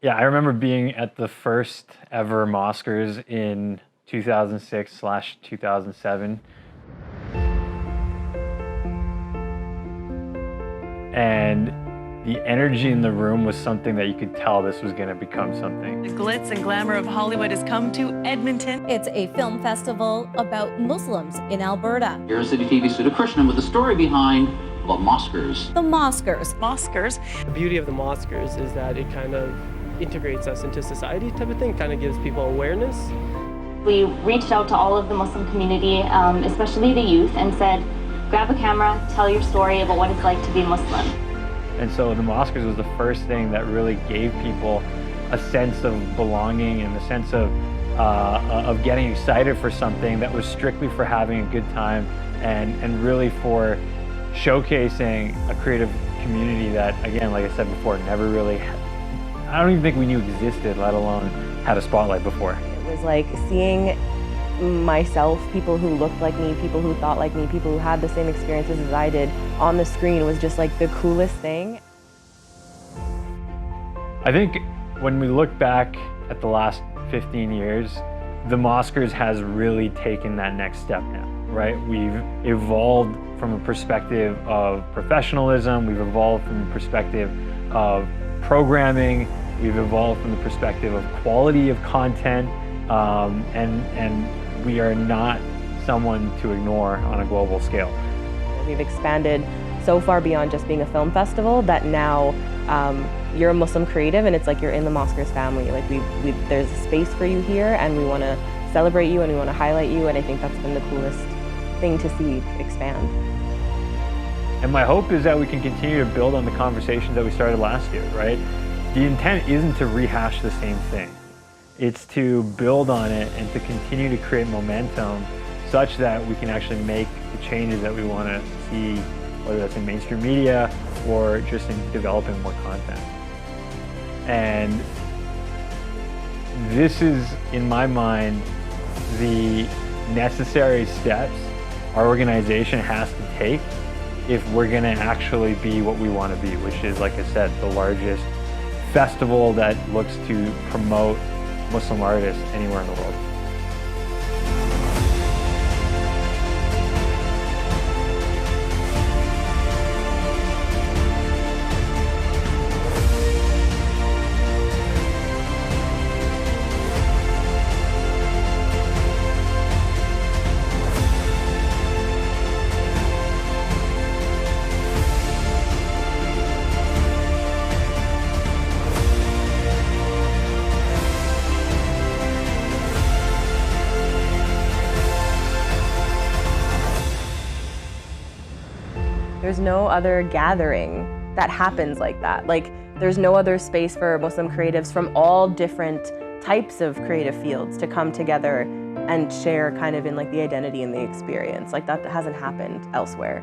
Yeah, I remember being at the first ever Mosquers in 2006/2007. And the energy in the room was something that you could tell this was going to become something. The glitz and glamour of Hollywood has come to Edmonton. It's a film festival about Muslims in Alberta. Here's City TV Sudha Krishnan with the story behind the Mosquers. The Mosquers. Mosquers. The beauty of the Mosquers is that it kind of integrates us into society type of thing, kind of gives people awareness. We reached out to all of the Muslim community, especially the youth, and said, grab a camera, tell your story about what it's like to be Muslim. And so the Mosquers was the first thing that really gave people a sense of belonging and a sense of getting excited for something that was strictly for having a good time and really for showcasing a creative community that, again, like I said before, never really, I don't even think we knew existed, let alone had a spotlight before. It was like seeing myself, people who looked like me, people who thought like me, people who had the same experiences as I did on the screen was just like the coolest thing. I think when we look back at the last 15 years, the Mosquers has really taken that next step now, right? We've evolved from a perspective of professionalism, we've evolved from a perspective of programming, we've evolved from the perspective of quality of content, and we are not someone to ignore on a global scale. We've expanded so far beyond just being a film festival that now you're a Muslim creative and it's like you're in the Mosquers family. Like there's a space for you here and we want to celebrate you and we want to highlight you, and I think that's been the coolest thing to see expand. And my hope is that we can continue to build on the conversations that we started last year, right? The intent isn't to rehash the same thing. It's to build on it and to continue to create momentum such that we can actually make the changes that we want to see, whether that's in mainstream media or just in developing more content. And this is, in my mind, the necessary steps our organization has to take if we're going to actually be what we want to be, which is, like I said, the largest festival that looks to promote Muslim artists anywhere in the world. There's no other gathering that happens like that. Like, there's no other space for Muslim creatives from all different types of creative fields to come together and share kind of in like the identity and the experience. Like, that hasn't happened elsewhere.